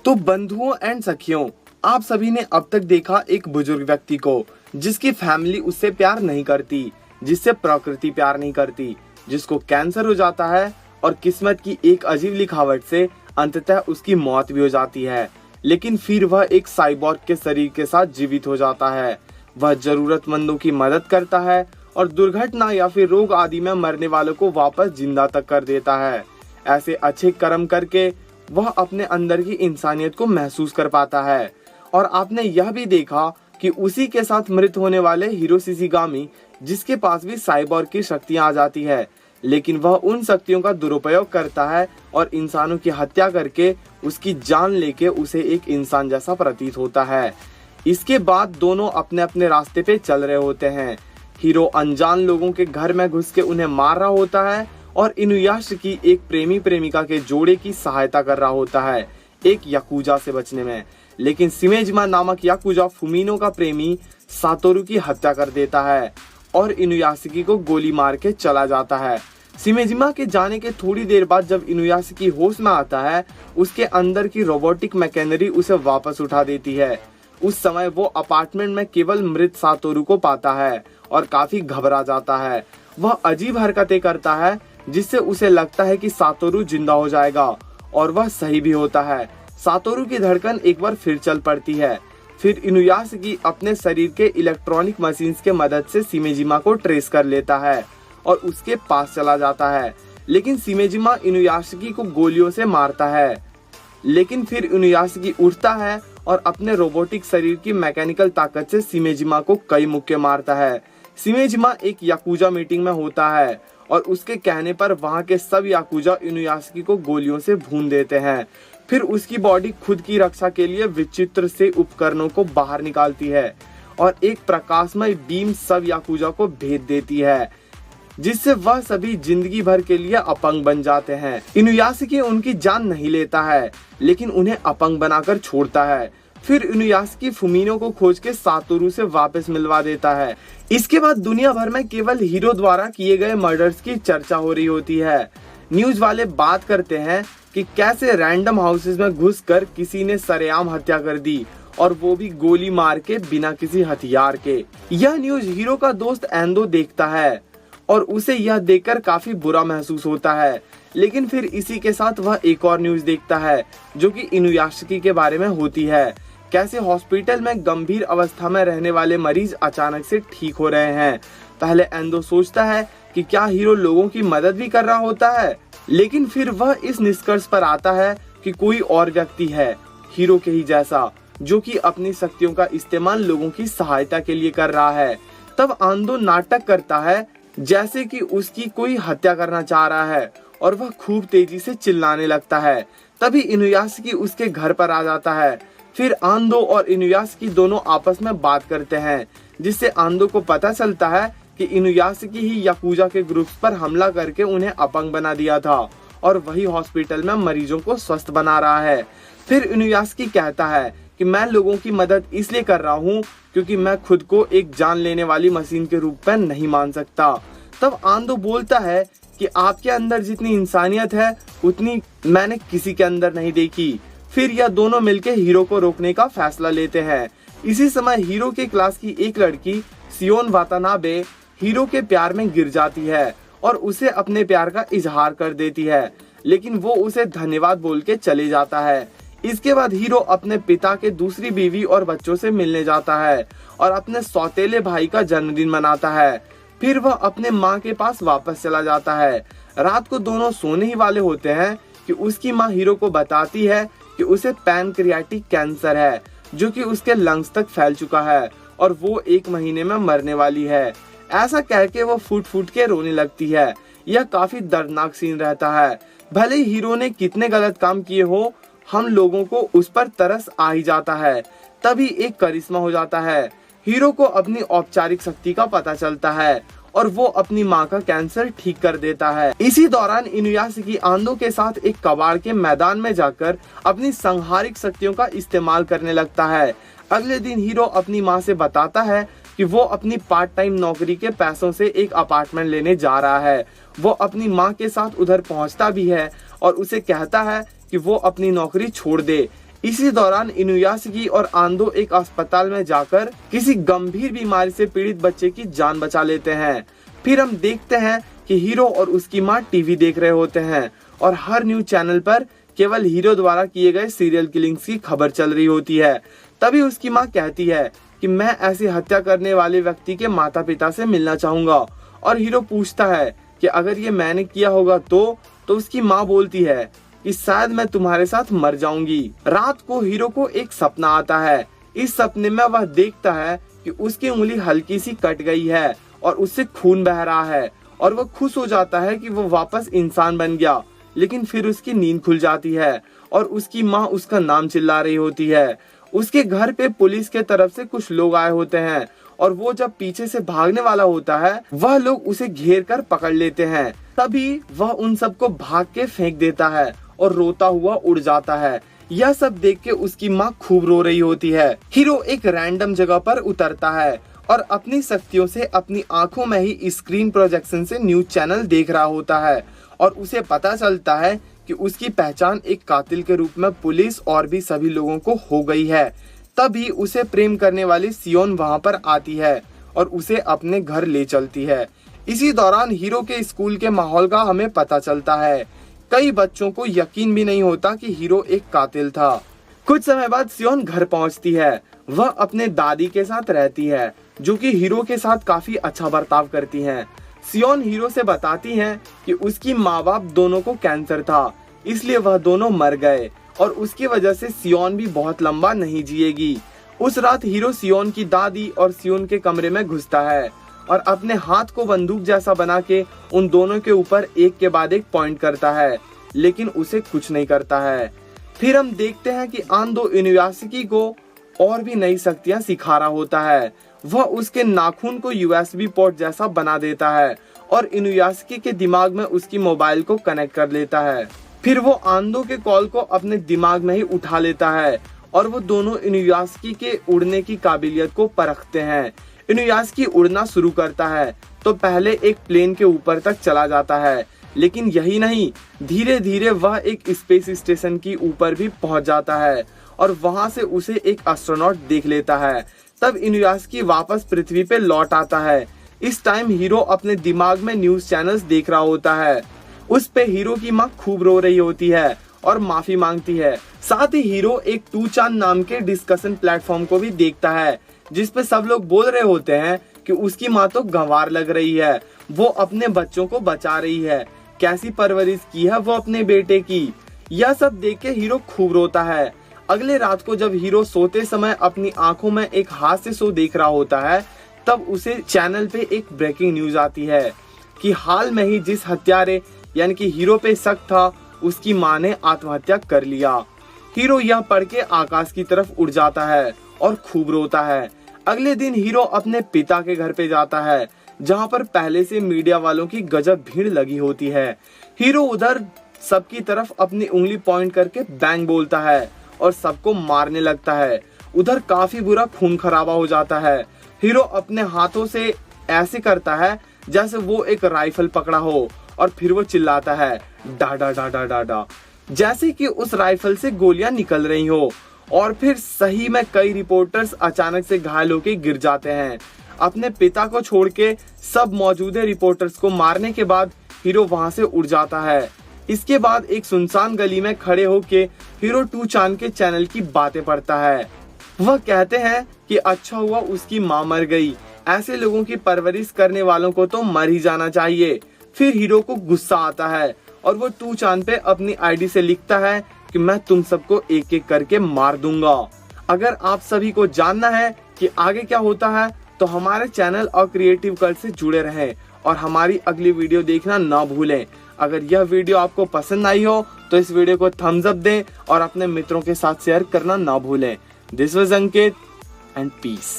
तो बंधुओं एंड सखियों, आप सभी ने अब तक देखा एक बुजुर्ग व्यक्ति को जिसकी फैमिली उससे प्यार नहीं करती, जिससे प्रकृति प्यार नहीं करती, जिसको कैंसर हो जाता है और किस्मत की एक अजीब लिखावट से अंततः उसकी मौत भी हो जाती है। लेकिन फिर वह एक साइबॉर्ग के शरीर के साथ जीवित हो जाता है। वह जरूरतमंदों की मदद करता है और दुर्घटना या फिर रोग आदि में मरने वालों को वापस जिंदा तक कर देता है। ऐसे अच्छे कर्म करके वह अपने अंदर की इंसानियत को महसूस कर पाता है। और आपने यह भी देखा कि उसी के साथ मृत होने वाले हीरो शिशिगामी, जिसके पास भी साइबॉर्ग की शक्तियां आ जाती है, लेकिन वह उन शक्तियों का दुरुपयोग करता है और इंसानों की हत्या करके उसकी जान लेके उसे एक इंसान जैसा प्रतीत होता है। इसके बाद दोनों अपने अपने रास्ते पे चल रहे होते हैं। हीरो अनजान लोगों के घर में घुस के उन्हें मार रहा होता है और इनुयाशिकी एक प्रेमी प्रेमिका के जोड़े की सहायता कर रहा होता है एक याकुजा से बचने में। लेकिन शिमेजिमा नामक याकुजा फुमिनो का प्रेमी सातोरू की हत्या कर देता है और इनुयाशिकी को गोली मार के चला जाता है। शिमेजिमा के जाने के थोड़ी देर बाद जब इनुयाशिकी होश में आता है, उसके अंदर की रोबोटिक मैकेनरी उसे वापस उठा देती है। उस समय वो अपार्टमेंट में केवल मृत सातोरू को पाता है और काफी घबरा जाता है। वह अजीब हरकतें करता है जिससे उसे लगता है कि सातोरू जिंदा हो जाएगा, और वह सही भी होता है। सातोरू की धड़कन एक बार फिर चल पड़ती है। फिर इनुयाशिकी अपने शरीर के इलेक्ट्रॉनिक मशीन्स के मदद से शिमेजिमा को ट्रेस कर लेता है और उसके पास चला जाता है। लेकिन शिमेजिमा इनुयाशिकी को गोलियों से मारता है। लेकिन फिर इनुयाशिकी उठता है और अपने रोबोटिक शरीर की मैकेनिकल ताकत से शिमेजिमा को कई मुक्के मारता है। शिमेजिमा एक याकुजा मीटिंग में होता है और उसके कहने पर वहां के सब याकुजा इनुयाशिकी को गोलियों से भून देते हैं। फिर उसकी बॉडी खुद की रक्षा के लिए विचित्र से उपकरणों को बाहर निकालती है और एक प्रकाशमय बीम सब याकुजा को भेद देती है, जिससे वह सभी जिंदगी भर के लिए अपंग बन जाते हैं। इनुयाशिकी उनकी जान नहीं लेता है, लेकिन उन्हें अपंग बनाकर छोड़ता है। फिर इनुयाशिकी फुमिनो को खोज के सातोरू से वापस मिलवा देता है। इसके बाद दुनिया भर में केवल हीरो द्वारा किए गए मर्डर्स की चर्चा हो रही होती है। न्यूज वाले बात करते हैं कि कैसे रैंडम हाउसेस में घुसकर किसी ने सरेआम हत्या कर दी, और वो भी गोली मार के बिना किसी हथियार के। यह न्यूज हीरो का दोस्त एंदो देखता है और उसे यह देखकर काफी बुरा महसूस होता है। लेकिन फिर इसी के साथ वह एक और न्यूज देखता है जो कि इनुयाशिकी के बारे में होती है। कैसे हॉस्पिटल में गंभीर अवस्था में रहने वाले मरीज अचानक से ठीक हो रहे हैं। पहले एंदो सोचता है कि क्या हीरो लोगों की मदद भी कर रहा होता है, लेकिन फिर वह इस निष्कर्ष पर आता है कि कोई और व्यक्ति है हीरो के ही जैसा, जो कि अपनी शक्तियों का इस्तेमाल लोगों की सहायता के लिए कर रहा है। तब एंदो नाटक करता है जैसे कि उसकी कोई हत्या करना चाह रहा है और वह खूब तेजी से चिल्लाने लगता है। तभी इनुयाशिकी उसके घर पर आ जाता है। फिर एंदो और इनुयाशिकी दोनों आपस में बात करते हैं, जिससे एंदो को पता चलता है कि इनुयाशिकी ही याकुजा के ग्रुप्स पर हमला करके उन्हें अपंग बना दिया था और वही हॉस्पिटल में मरीजों को स्वस्थ बना रहा है। फिर इनुयाशिकी कहता है कि मैं लोगों की मदद इसलिए कर रहा हूँ क्योंकि मैं खुद को एक जान लेने वाली मशीन के रूप में नहीं मान सकता। तब एंदो बोलता है कि आपके अंदर जितनी इंसानियत है उतनी मैंने किसी के अंदर नहीं देखी। फिर यह दोनों मिलकर हीरो को रोकने का फैसला लेते हैं। इसी समय हीरो के क्लास की एक लड़की सियोन वातानाबे हीरो के प्यार में गिर जाती है और उसे अपने प्यार का इजहार कर देती है, लेकिन वो उसे धन्यवाद बोल के चले जाता है। इसके बाद हीरो अपने पिता के दूसरी बीवी और बच्चों से मिलने जाता है और अपने सौतेले भाई का जन्मदिन मनाता है। फिर वह अपने माँ के पास वापस चला जाता है। रात को दोनों सोने ही वाले होते हैं कि उसकी माँ हीरो को बताती है कि उसे पैनक्रियाटिक कैंसर है, जो कि उसके लंग्स तक फैल चुका है और वो 1 महीने में मरने वाली है। ऐसा कह के वो फूट फूट के रोने लगती है। यह काफी दर्दनाक सीन रहता है। भले हीरो ने कितने गलत काम किए हो, हम लोगों को उस पर तरस आ ही जाता है। तभी एक करिश्मा हो जाता है। हीरो को अपनी औपचारिक शक्ति का पता चलता है और वो अपनी माँ का कैंसर ठीक कर देता है। इसी दौरान इनुयाशिकी एंदो के साथ एक कबाड़ के मैदान में जाकर अपनी संहारिक शक्तियों का इस्तेमाल करने लगता है। अगले दिन हीरो अपनी माँ से बताता है कि वो अपनी पार्ट टाइम नौकरी के पैसों से एक अपार्टमेंट लेने जा रहा है। वो अपनी माँ के साथ उधर पहुंचता भी है और उसे कहता है कि वो अपनी नौकरी छोड़ दे। इसी दौरान इनुयासकी और आंदो एक अस्पताल में जाकर किसी गंभीर बीमारी से पीड़ित बच्चे की जान बचा लेते हैं। फिर हम देखते हैं कि हीरो और उसकी माँ टीवी देख रहे होते हैं और हर न्यूज चैनल पर केवल हीरो द्वारा किए गए सीरियल किलिंग्स की खबर चल रही होती है। तभी उसकी माँ कहती है कि मैं ऐसी हत्या करने वाले व्यक्ति के माता पिता से मिलना चाहूंगा। और हीरो पूछता है कि अगर ये मैंने किया होगा तो उसकी माँ बोलती है कि शायद मैं तुम्हारे साथ मर जाऊंगी। रात को हीरो को एक सपना आता है। इस सपने में वह देखता है कि उसकी उंगली हल्की सी कट गई है और उससे खून बह रहा है और वह खुश हो जाता है कि वो वापस इंसान बन गया। लेकिन फिर उसकी नींद खुल जाती है और उसकी माँ उसका नाम चिल्ला रही होती है। उसके घर पे पुलिस के तरफ से कुछ लोग आए होते हैं और वो जब पीछे से भागने वाला होता है वह लोग उसे घेर कर पकड़ लेते हैं। तभी वह उन सबको भाग के फेंक देता है और रोता हुआ उड़ जाता है। यह सब देख के उसकी माँ खूब रो रही होती है। हीरो एक रैंडम जगह पर उतरता है और अपनी शक्तियों से अपनी आंखों में ही स्क्रीन प्रोजेक्शन से न्यूज चैनल देख रहा होता है और उसे पता चलता है कि उसकी पहचान एक कातिल के रूप में पुलिस और भी सभी लोगों को हो गई है। तभी उसे प्रेम करने वाली सियोन वहां पर आती है और उसे अपने घर ले चलती है। इसी दौरान हीरो के स्कूल के माहौल का हमें पता चलता है। कई बच्चों को यकीन भी नहीं होता कि हीरो एक कातिल था। कुछ समय बाद सियोन घर पहुंचती है। वह अपने दादी के साथ रहती है जो कि हीरो के साथ काफी अच्छा बर्ताव करती हैं। सियोन हीरो से बताती हैं कि उसकी माँ बाप दोनों को कैंसर था, इसलिए वह दोनों मर गए और उसकी वजह से सियोन भी बहुत लंबा नहीं जिएगी। उस रात हीरो सियोन की दादी और सियोन के कमरे में घुसता है और अपने हाथ को बंदूक जैसा बना के उन दोनों के ऊपर एक के बाद एक पॉइंट करता है, लेकिन उसे कुछ नहीं करता है। फिर हम देखते हैं कि आंदो इनुयासकी को और भी नई शक्तियां सिखा रहा होता है। वह उसके नाखून को यूएसबी पोर्ट जैसा बना देता है और इनुयासकी के दिमाग में उसकी मोबाइल को कनेक्ट कर लेता है। फिर वो आंदो के कॉल को अपने दिमाग में ही उठा लेता है और वो दोनों इनुयासकी के उड़ने की काबिलियत को परखते हैं। इनुयासकी उड़ना शुरू करता है तो पहले एक प्लेन के ऊपर तक चला जाता है, लेकिन यही नहीं, धीरे धीरे वह एक स्पेस स्टेशन की ऊपर भी पहुंच जाता है और वहां से उसे एक एस्ट्रोनॉट देख लेता है। तब इनुयासकी वापस पृथ्वी पे लौट आता है। इस टाइम हीरो अपने दिमाग में न्यूज चैनल्स देख रहा होता है। उस पे हीरो की माँ खूब रो रही होती है और माफी मांगती है। साथ ही हीरो एक 2chan नाम के डिस्कशन प्लेटफॉर्म को भी देखता है जिसपे सब लोग बोल रहे होते हैं कि उसकी माँ तो गंवार लग रही है, वो अपने बच्चों को बचा रही है, कैसी परवरिश की है वो अपने बेटे की। यह सब देख के हीरो खूब रोता है। अगले रात को जब हीरो सोते समय अपनी आंखों में एक हास्य शो देख रहा होता है तब उसे चैनल पे एक ब्रेकिंग न्यूज आती है कि हाल में ही जिस हत्यारे यानी कि हीरो पे शक था उसकी मां ने आत्महत्या कर लिया। हीरो यह पढ़ के आकाश की तरफ उड़ जाता है और खूब रोता है। अगले दिन हीरो अपने पिता के घर पे जाता है जहां पर पहले से मीडिया वालों की गजब भीड़ लगी होती है। हीरो उधर सबकी तरफ अपनी उंगली पॉइंट करके बैंग बोलता है और सबको मारने लगता है। उधर काफी बुरा खून खराबा हो जाता है। हीरो अपने हाथों से ऐसे करता है जैसे वो एक राइफल पकड़ा हो और फिर वो चिल्लाता है डा डा डा डा डा डा, जैसे कि उस राइफल से गोलियां निकल रही हो। और फिर सही में कई रिपोर्टर्स अचानक से घायल होकर गिर जाते हैं। अपने पिता को छोड़ के सब मौजूदा रिपोर्टर्स को मारने के बाद हीरो वहां से उड़ जाता है। इसके बाद एक सुनसान गली में खड़े होके हीरो 2chan के चैनल की बातें पढ़ता है। वह कहते हैं कि अच्छा हुआ उसकी माँ मर गई, ऐसे लोगों की परवरिश करने वालों को तो मर ही जाना चाहिए। फिर हीरो को गुस्सा आता है और वो 2chan पे अपनी आईडी से लिखता है कि मैं तुम सबको एक एक करके मार दूंगा। अगर आप सभी को जानना है कि आगे क्या होता है तो हमारे चैनल और क्रिएटिव कल्ट से जुड़े रहें और हमारी अगली वीडियो देखना ना भूलें। अगर यह वीडियो आपको पसंद आई हो तो इस वीडियो को थम्स अप दें और अपने मित्रों के साथ शेयर करना ना भूलें। This was Ankit and piece.